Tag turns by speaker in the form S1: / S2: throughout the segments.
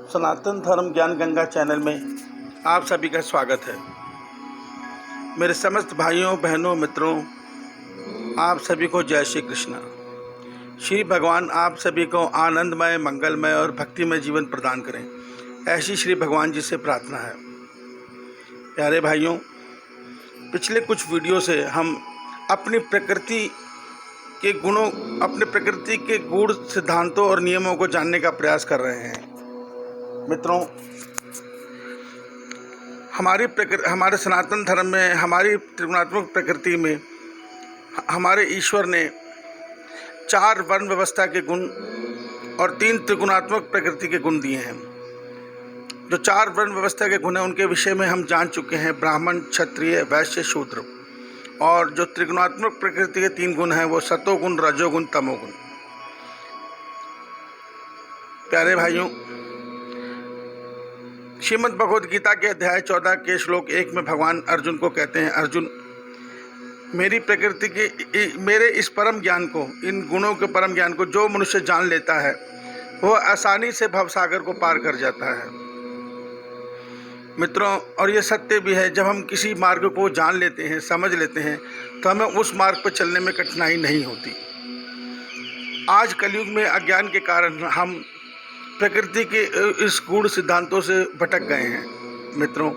S1: सनातन धर्म ज्ञान गंगा चैनल में आप सभी का स्वागत है। मेरे समस्त भाइयों बहनों मित्रों, आप सभी को जय श्री कृष्ण। श्री भगवान आप सभी को आनंदमय, मंगलमय और भक्तिमय जीवन प्रदान करें, ऐसी श्री भगवान जी से प्रार्थना है। प्यारे भाइयों, पिछले कुछ वीडियो से हम अपनी प्रकृति के गुणों, अपने प्रकृति के गूढ़ सिद्धांतों और नियमों को जानने का प्रयास कर रहे हैं। मित्रों, हमारे सनातन धर्म में, हमारी त्रिगुणात्मक प्रकृति में हमारे ईश्वर ने 4 वर्ण व्यवस्था के गुण और 3 त्रिगुणात्मक प्रकृति के गुण दिए हैं। जो 4 वर्ण व्यवस्था के गुण हैं उनके विषय में हम जान चुके हैं, ब्राह्मण, क्षत्रिय, वैश्य, शूद्र। और जो त्रिगुणात्मक प्रकृति के 3 गुण हैं वो सतोगुण, रजोगुण, तमोगुण। प्यारे भाइयों, श्रीमद् भगवद गीता के अध्याय 14 के श्लोक 1 में भगवान अर्जुन को कहते हैं, अर्जुन, मेरी प्रकृति की, मेरे इस परम ज्ञान को, इन गुणों के परम ज्ञान को जो मनुष्य जान लेता है वह आसानी से भवसागर को पार कर जाता है। मित्रों, और ये सत्य भी है, जब हम किसी मार्ग को जान लेते हैं, समझ लेते हैं, तो हमें उस मार्ग पर चलने में कठिनाई नहीं होती। आज कलयुग में अज्ञान के कारण हम प्रकृति के इस गूढ़ सिद्धांतों से भटक गए हैं। मित्रों,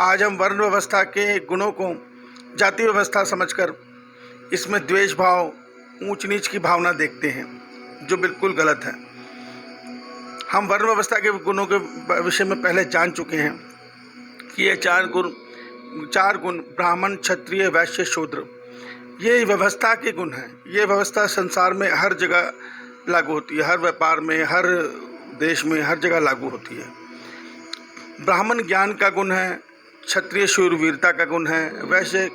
S1: आज हम वर्ण व्यवस्था के गुणों को जाति व्यवस्था समझकर इसमें द्वेष भाव, ऊंच नीच की भावना देखते हैं, जो बिल्कुल गलत है। हम वर्ण व्यवस्था के गुणों के विषय में पहले जान चुके हैं कि ये 4 गुण ब्राह्मण, क्षत्रिय, वैश्य, शूद्र, ये व्यवस्था के गुण हैं। ये व्यवस्था संसार में हर जगह लागू होती है, हर व्यापार में, हर देश में, हर जगह लागू होती है। ब्राह्मण ज्ञान का गुण है, क्षत्रिय शूरवीरता का गुण है, वैश्य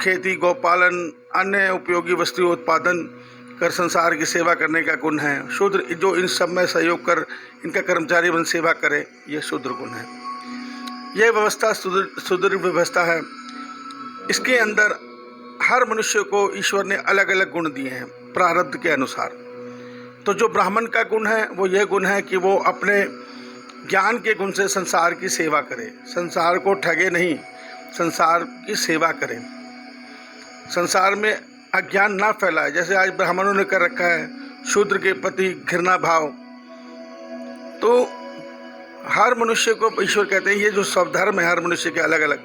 S1: खेती, गौपालन, अन्य उपयोगी वस्तु उत्पादन कर संसार की सेवा करने का गुण है। शूद्र जो इन सब में सहयोग कर इनका कर्मचारी बन सेवा करे, यह शूद्र गुण है। यह व्यवस्था सुदृढ़ व्यवस्था है। इसके अंदर हर मनुष्य को ईश्वर ने अलग अलग गुण दिए हैं प्रारब्ध के अनुसार। तो जो ब्राह्मण का गुण है वो यह गुण है कि वो अपने ज्ञान के गुण से संसार की सेवा करे, संसार को ठगे नहीं, संसार की सेवा करे, संसार में अज्ञान ना फैलाए, जैसे आज ब्राह्मणों ने कर रखा है, शूद्र के प्रति घृणा भाव। तो हर मनुष्य को ईश्वर कहते हैं, ये जो स्वधर्म है हर मनुष्य के अलग अलग,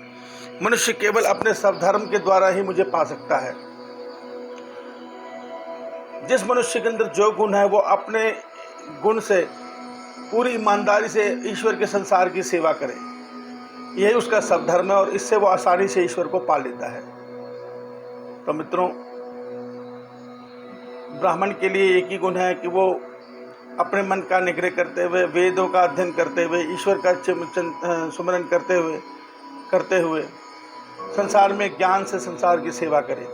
S1: मनुष्य केवल अपने स्वधर्म के द्वारा ही मुझे पा सकता है। जिस मनुष्य के अंदर जो गुण है वो अपने गुण से पूरी ईमानदारी से ईश्वर के संसार की सेवा करे, यही उसका स्वधर्म है और इससे वो आसानी से ईश्वर को पा लेता है। तो मित्रों, ब्राह्मण के लिए एक ही गुण है कि वो अपने मन का निग्रह करते हुए, वेदों का अध्ययन करते हुए, ईश्वर का सुमरन करते हुए संसार में ज्ञान से संसार की सेवा करे,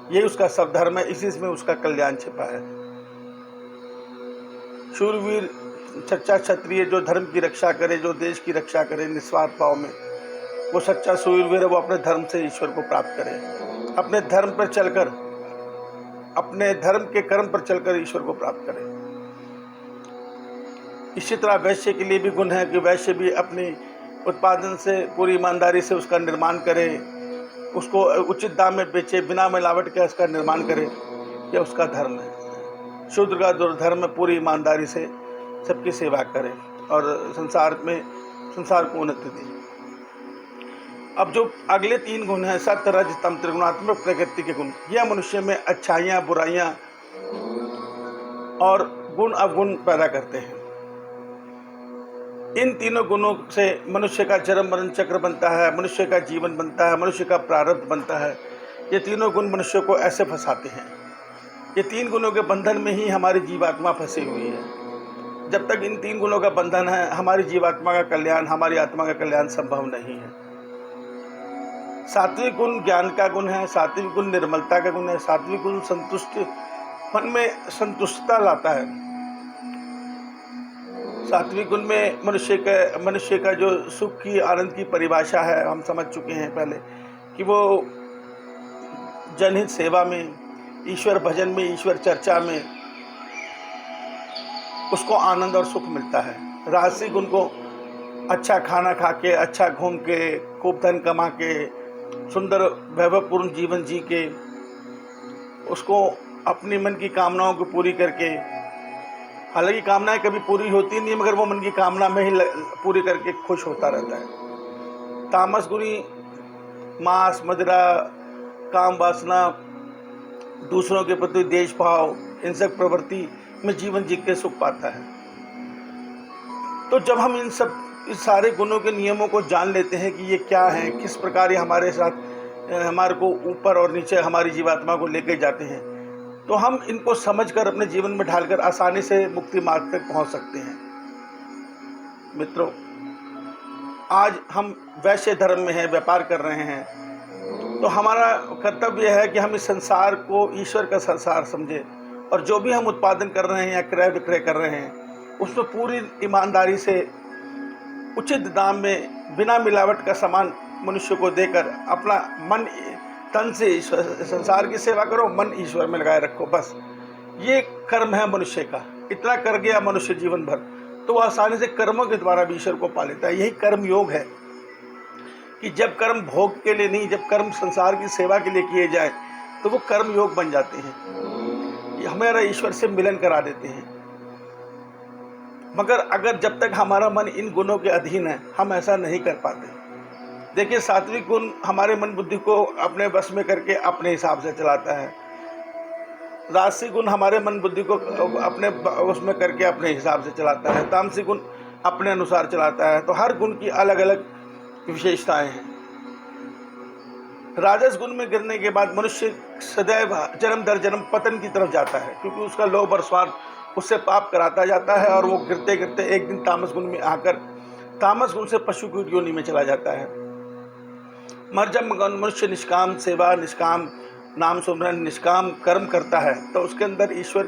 S1: यही उसका स्वधर्म है, इसी में उसका कल्याण छिपा है। शूरवीर, सच्चा क्षत्रिय जो धर्म की रक्षा करे, जो देश की रक्षा करे निस्वार्थ भाव में, वो सच्चा शूरवीर है। वो अपने धर्म से ईश्वर को प्राप्त करे, अपने धर्म पर चलकर, अपने धर्म के कर्म पर चलकर ईश्वर को प्राप्त करे। इसी तरह वैश्य के लिए भी गुण है कि वैश्य भी अपनी उत्पादन से पूरी ईमानदारी से उसका निर्माण करे, उसको उचित दाम में बेचे, बिना मिलावट के उसका निर्माण करे, यह उसका धर्म है। शूद्र का धर्म में पूरी ईमानदारी से सबकी सेवा करे और संसार को उन्नति दे। अब जो अगले 3 गुण हैं, सत्य, रज, तम, त्रिगुणात्मक प्रकृति के गुण, यह मनुष्य में अच्छाइयाँ, बुराइयाँ और गुण अवगुण पैदा करते हैं। इन तीनों गुणों से मनुष्य का जन्म मरण चक्र बनता है, मनुष्य का जीवन बनता है, मनुष्य का प्रारब्ध बनता है। ये तीनों गुण मनुष्य को ऐसे फंसाते हैं। ये 3 गुणों के बंधन में ही हमारी जीवात्मा फंसी हुई है। जब तक इन 3 गुणों का बंधन है, हमारी जीवात्मा का कल्याण, हमारी आत्मा का कल्याण संभव नहीं है। सात्विक गुण ज्ञान का गुण है, सात्विक गुण निर्मलता का गुण है, सात्विक गुण संतुष्ट, मन में संतुष्टता लाता है। सात्विक गुण में मनुष्य का जो सुख की, आनंद की परिभाषा है, हम समझ चुके हैं पहले कि वो जनहित सेवा में, ईश्वर भजन में, ईश्वर चर्चा में, उसको आनंद और सुख मिलता है। राजसी गुण को अच्छा खाना खा के, अच्छा घूम के, खूब धन कमा के, सुंदर वैभवपूर्ण जीवन जी के, उसको अपनी मन की कामनाओं को पूरी करके, हालांकि कामनाएं कभी पूरी होती नहीं मगर वो मन की कामना में ही पूरी करके खुश होता रहता है। तामस गुणी मांस, मदिरा, काम वासना, दूसरों के प्रति देश भाव, हिंसक प्रवृत्ति में जीवन जी के सुख पाता है। तो जब हम इस सारे गुणों के नियमों को जान लेते हैं कि ये क्या है, किस प्रकार ये हमारे साथ हमारे को ऊपर और नीचे हमारी जीवात्मा को लेके जाते हैं, तो हम इनको समझकर अपने जीवन में ढालकर आसानी से मुक्ति मार्ग तक पहुंच सकते हैं। मित्रों, आज हम वैश्य धर्म में हैं, व्यापार कर रहे हैं, तो हमारा कर्तव्य है कि हम इस संसार को ईश्वर का संसार समझें और जो भी हम उत्पादन कर रहे हैं या क्रय विक्रय कर रहे हैं उसमें पूरी ईमानदारी से उचित दाम में बिना मिलावट का सामान मनुष्य को देकर अपना मन तन से संसार की सेवा करो, मन ईश्वर में लगाए रखो। बस ये कर्म है मनुष्य का। इतना कर गया मनुष्य जीवन भर तो वह आसानी से कर्मों के द्वारा भी ईश्वर को पा लेता है। यही कर्म योग है कि जब कर्म भोग के लिए नहीं, जब कर्म संसार की सेवा के लिए किए जाए तो वो कर्म योग बन जाते हैं, ये हमारा ईश्वर से मिलन करा देते हैं। मगर अगर जब तक हमारा मन इन गुणों के अधीन है हम ऐसा नहीं कर पाते। देखिए, सात्विक गुण हमारे मन बुद्धि को अपने वश में करके अपने हिसाब से चलाता है, राजसी गुण हमारे मन बुद्धि को अपने उसमें करके अपने हिसाब से चलाता है, तामसिक गुण अपने अनुसार चलाता है। तो हर गुण की अलग अलग विशेषताएं हैं। राजस गुण में गिरने के बाद मनुष्य सदैव जन्म दर जन्म पतन की तरफ जाता है, क्योंकि उसका लोभ और स्वार्थ उससे पाप कराता जाता है और वो गिरते गिरते एक दिन तामस गुण में आकर तामस गुण से पशु की योनि में चला जाता है। मर जब मनुष्य निष्काम सेवा, निष्काम नाम सुमरन, निष्काम कर्म करता है तो उसके अंदर ईश्वर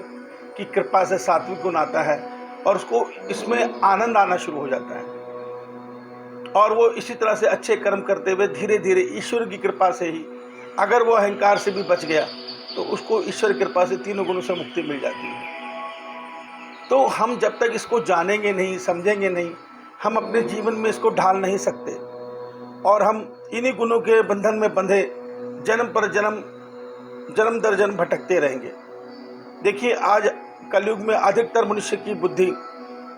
S1: की कृपा से सात्विक गुण आता है और उसको इसमें आनंद आना शुरू हो जाता है। और वो इसी तरह से अच्छे कर्म करते हुए धीरे धीरे ईश्वर की कृपा से ही, अगर वो अहंकार से भी बच गया तो उसको ईश्वर की कृपा से तीनों गुणों से मुक्ति मिल जाती है। तो हम जब तक इसको जानेंगे नहीं, समझेंगे नहीं, हम अपने जीवन में इसको ढाल नहीं सकते और हम इन्हीं गुणों के बंधन में बंधे जन्म पर जन्म, जन्म दर जन्म भटकते रहेंगे। देखिए, आज कलयुग में अधिकतर मनुष्य की बुद्धि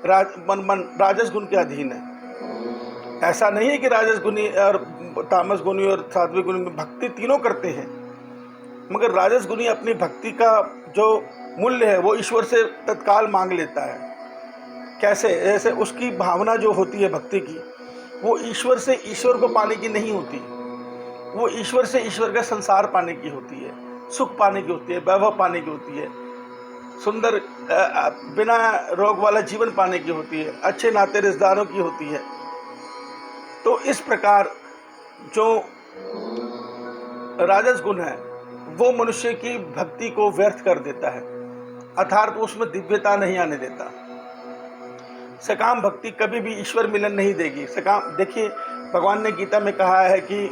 S1: राजस गुण के अधीन है। ऐसा नहीं है कि राजस गुणी और तामस गुणी और सात्विक गुणी में भक्ति तीनों करते हैं, मगर राजस गुणी अपनी भक्ति का जो मूल्य है वो ईश्वर से तत्काल मांग लेता है। कैसे? जैसे उसकी भावना जो होती है भक्ति की, वो ईश्वर से ईश्वर को पाने की नहीं होती, वो ईश्वर से ईश्वर का संसार पाने की होती है, सुख पाने की होती है, वैभव पाने की होती है, सुंदर बिना रोग वाला जीवन पाने की होती है, अच्छे नाते रिश्तेदारों की होती है। तो इस प्रकार जो राजस गुण है वो मनुष्य की भक्ति को व्यर्थ कर देता है, अर्थात उसमें दिव्यता नहीं आने देता। सकाम भक्ति कभी भी ईश्वर मिलन नहीं देगी। सकाम, देखिए, भगवान ने गीता में कहा है कि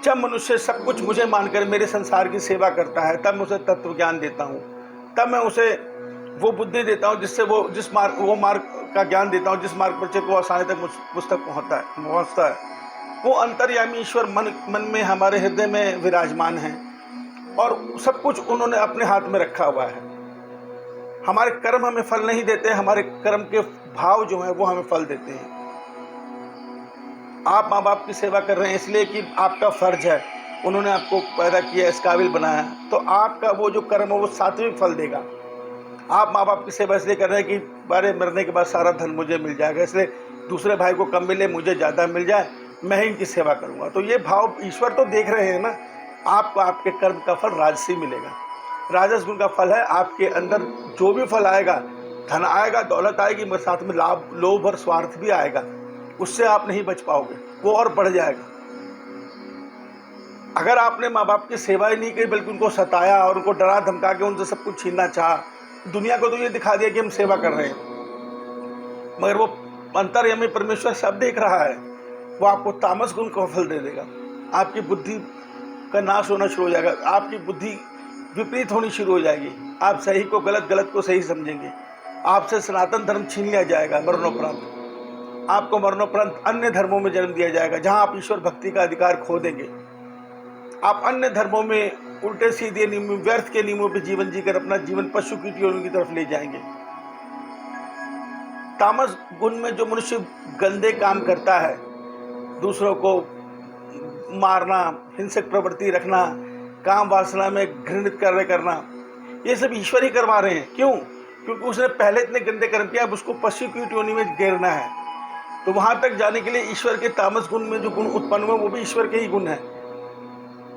S1: जब मनुष्य सब कुछ मुझे मानकर मेरे संसार की सेवा करता है तब मैं उसे तत्व ज्ञान देता हूँ, तब मैं उसे वो बुद्धि देता हूँ जिससे वो मार्ग का ज्ञान देता हूँ जिस मार्ग पर को आसानी तक मुझ तक पहुँचता है। वो अंतर्यामी ईश्वर मन में हमारे हृदय में विराजमान है और सब कुछ उन्होंने अपने हाथ में रखा हुआ है। हमारे कर्म हमें फल नहीं देते, हमारे कर्म के भाव जो हैं वो हमें फल देते हैं। आप माँ बाप की सेवा कर रहे हैं इसलिए कि आपका फर्ज है, उन्होंने आपको पैदा किया, इस काबिल बनाया, तो आपका वो जो कर्म है वो सात्विक फल देगा। आप माँ बाप की सेवा इसलिए कर रहे हैं कि बारे मरने के बाद सारा धन मुझे मिल जाएगा, इसलिए दूसरे भाई को कम मिले, मुझे ज़्यादा मिल जाए, मैं ही इनकी सेवा करूँगा। तो ये भाव ईश्वर तो देख रहे हैं ना। आपको आपके कर्म का फल राजसी मिलेगा। राजस गुण का फल है आपके अंदर जो भी फल आएगा, धन आएगा, दौलत आएगी, मगर साथ में लोभ और स्वार्थ भी आएगा, उससे आप नहीं बच पाओगे, वो और बढ़ जाएगा। अगर आपने माँ बाप की सेवा ही नहीं की बल्कि उनको सताया और उनको डरा धमका के उनसे सब कुछ छीनना चाहा, दुनिया को तो ये दिखा दिया कि हम सेवा कर रहे हैं, मगर वो अंतर्यामी परमेश्वर सब देख रहा है, वो आपको तामस गुण का फल दे देगा। आपकी बुद्धि का नाश होना शुरू हो जाएगा, आपकी बुद्धि विपरीत होनी शुरू हो जाएगी। आप सही को गलत, गलत को सही समझेंगे। आपसे सनातन धर्म छीन लिया जाएगा मरणोपरांत। आपको मरणोपरांत अन्य धर्मों में जन्म दिया जाएगा, जहां आप ईश्वर भक्ति का अधिकार खो देंगे। आप अन्य धर्मों में उल्टे सीधे नियमों, व्यर्थ के नियमों पर जीवन जीकर अपना जीवन पशु की योनि की तरफ ले जाएंगे। तामस गुण में जो मनुष्य गंदे काम करता है, दूसरों को मारना, हिंसक प्रवृत्ति रखना, काम वासना में घृणित कार्य करना, ये सब ईश्वर ही करवा रहे हैं। क्यों? क्योंकि उसने पहले इतने गंदे कर्म किया, अब उसको पशु की योनि में गिरना है। तो वहां तक जाने के लिए ईश्वर के तामस गुण में जो गुण उत्पन्न हुए वो भी ईश्वर के ही गुण है।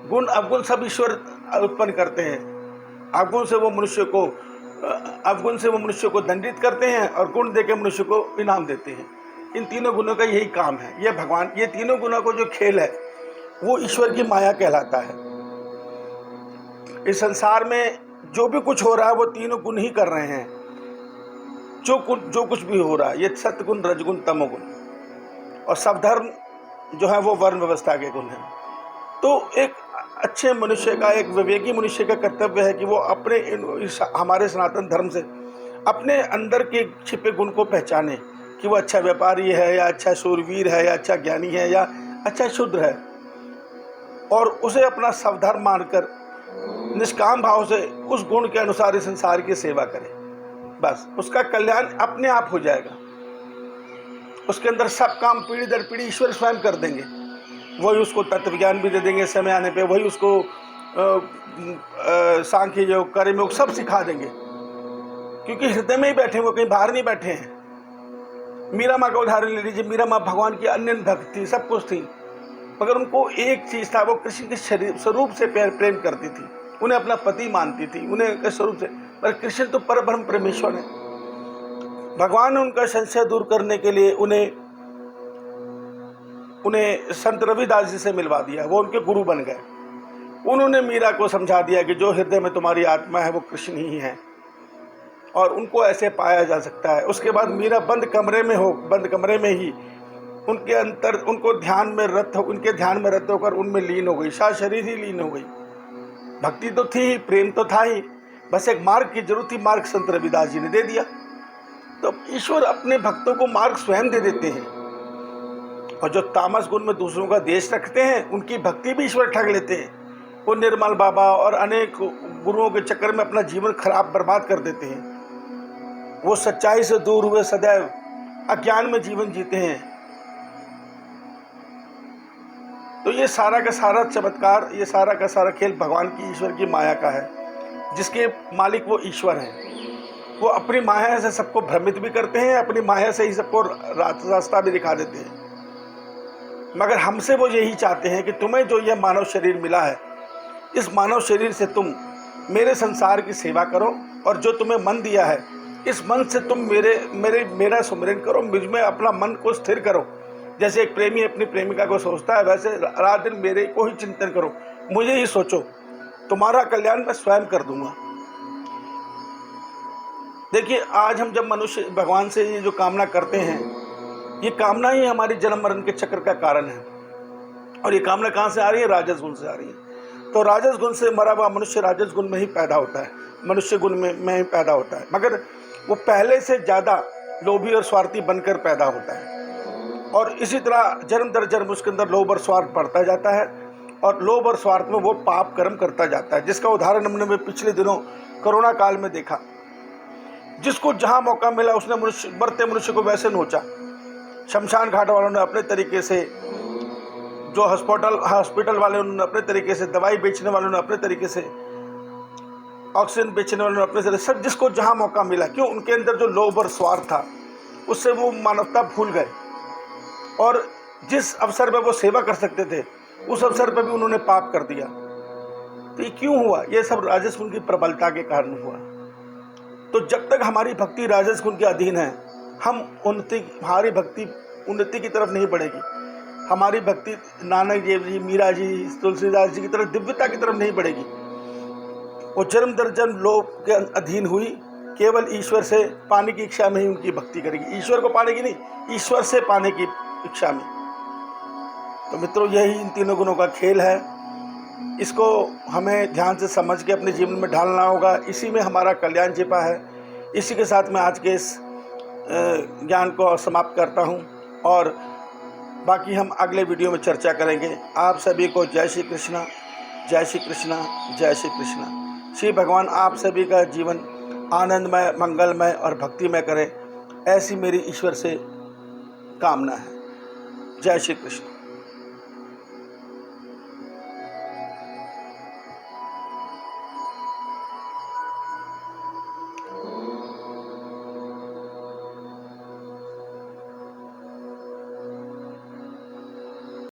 S1: गुण अवगुण सब ईश्वर उत्पन्न करते हैं। अवगुण से वो मनुष्य को दंडित करते हैं और गुण देकर मनुष्य को इनाम देते हैं। इन तीनों गुणों का यही काम है। ये भगवान, ये तीनों गुणों को जो खेल है वो ईश्वर की माया कहलाता है। इस संसार में जो भी कुछ हो रहा है वो तीनों गुण ही कर रहे हैं। जो कुछ भी हो रहा है, ये सत्गुण, रजगुण, तमोगुण, और सब धर्म जो है वो वर्ण व्यवस्था के गुण हैं। तो एक अच्छे मनुष्य का, एक विवेकी मनुष्य का कर्तव्य है कि वो अपने हमारे सनातन धर्म से अपने अंदर के छिपे गुण को पहचाने कि वो अच्छा व्यापारी है या अच्छा शूरवीर है या अच्छा ज्ञानी है या अच्छा शूद्र है, और उसे अपना स्वधर्म मानकर निष्काम भाव से उस गुण के अनुसार इस संसार की सेवा करे। बस उसका कल्याण अपने आप हो जाएगा। उसके अंदर सब काम पीढ़ी दर पीढ़ी ईश्वर स्वयं कर देंगे। वही उसको तत्व ज्ञान भी दे देंगे समय आने पे। वही उसको सांख्य योग, कर्म योग सब सिखा देंगे, क्योंकि हृदय में ही बैठे हैं, वो कहीं बाहर नहीं बैठे हैं। मीरा माँ का उदाहरण ले लीजिए। मीरा माँ भगवान की अन्य भक्त थी, सब कुछ थी, मगर उनको एक चीज था, वो कृष्ण के स्वरूप से प्रेम करती थी, उन्हें अपना पति मानती थी, उन्हें स्वरूप से। पर कृष्ण तो परब्रह्म परमेश्वर है। भगवान ने उनका संशय दूर करने के लिए उन्हें संत रविदास जी से मिलवा दिया। वो उनके गुरु बन गए। उन्होंने मीरा को समझा दिया कि जो हृदय में तुम्हारी आत्मा है वो कृष्ण ही है, और उनको ऐसे पाया जा सकता है। उसके बाद मीरा बंद कमरे में ही उनके ध्यान में रत होकर उनमें लीन हो गई। सारा शरीर ही लीन हो गई। भक्ति तो थी ही, प्रेम तो था ही, बस एक मार्ग की जरूरत थी। मार्ग संत रविदास जी ने दे दिया। तो ईश्वर अपने भक्तों को मार्ग स्वयं दे देते हैं। और जो तामस गुण में दूसरों का देश रखते हैं, उनकी भक्ति भी ईश्वर ठग लेते हैं। वो निर्मल बाबा और अनेक गुरुओं के चक्कर में अपना जीवन बर्बाद कर देते हैं। वो सच्चाई से दूर हुए सदैव अज्ञान में जीवन जीते हैं। तो ये सारा का सारा चमत्कार, ये सारा का सारा खेल भगवान की, ईश्वर की माया का है, जिसके मालिक वो ईश्वर हैं। वो अपनी माया से सबको भ्रमित भी करते हैं, अपनी माया से ही सबको रास्ता भी दिखा देते हैं। मगर हमसे वो यही चाहते हैं कि तुम्हें जो यह मानव शरीर मिला है, इस मानव शरीर से तुम मेरे संसार की सेवा करो, और जो तुम्हें मन दिया है, इस मन से तुम मेरा सुमिरन करो, मुझ में अपना मन को स्थिर करो। जैसे एक प्रेमी अपनी प्रेमिका को सोचता है, वैसे रात दिन मेरे को ही चिंतन करो, मुझे ही सोचो, तुम्हारा कल्याण मैं स्वयं कर दूंगा। देखिए, आज हम जब मनुष्य भगवान से ये जो कामना करते हैं, ये कामना ही हमारी जन्म मरण के चक्र का कारण है। और ये कामना कहाँ से आ रही है? राजस गुण से आ रही है। तो राजस गुण से मरा हुआ मनुष्य राजस गुण में ही पैदा होता है, मनुष्य गुण में ही पैदा होता है, मगर वो पहले से ज़्यादा लोभी और स्वार्थी बनकर पैदा होता है। और इसी तरह जन्म दर जन्म उसके अंदर लोभ और स्वार्थ बढ़ता जाता है, और लोभ और स्वार्थ में वो पाप कर्म करता जाता है, जिसका उदाहरण हमने पिछले दिनों कोरोना काल में देखा। जिसको जहाँ मौका मिला उसने मरते मनुष्य को वैसे नोचा। शमशान घाट वालों ने अपने तरीके से, जो हॉस्पिटल वाले उन्होंने अपने तरीके से, दवाई बेचने वालों ने अपने तरीके से, ऑक्सीजन बेचने वालों ने अपने तरीके से, सब जिसको जहाँ मौका मिला। क्यों? उनके अंदर जो लोभ और स्वार्थ था, उससे वो मानवता भूल गए, और जिस अवसर पर वो सेवा कर सकते थे उस अवसर पर भी उन्होंने पाप कर दिया। तो ये क्यों हुआ? ये सब राजस गुण की प्रबलता के कारण हुआ। तो जब तक हमारी भक्ति राजस गुण के अधीन है, हमारी भक्ति उन्नति की तरफ नहीं बढ़ेगी। हमारी भक्ति नानक देव जी, मीरा जी, तुलसीदास जी की तरफ, दिव्यता की तरफ नहीं बढ़ेगी। वो जन्म दर जन्म लोभ के अधीन हुई, केवल ईश्वर से पाने की इच्छा में ही उनकी भक्ति करेगी। ईश्वर को पाने की नहीं, ईश्वर से पाने की इच्छा में। तो मित्रों, यही इन तीनों गुणों का खेल है। इसको हमें ध्यान से समझ के अपने जीवन में ढालना होगा। इसी में हमारा कल्याण छिपा है। इसी के साथ मैं आज के इस ज्ञान को समाप्त करता हूँ और बाकी हम अगले वीडियो में चर्चा करेंगे। आप सभी को जय श्री कृष्णा, जय श्री कृष्णा, जय श्री कृष्णा। श्री भगवान आप सभी का जीवन आनंदमय, मंगलमय और भक्तिमय करें, ऐसी मेरी ईश्वर से कामना है। जय श्री कृष्ण।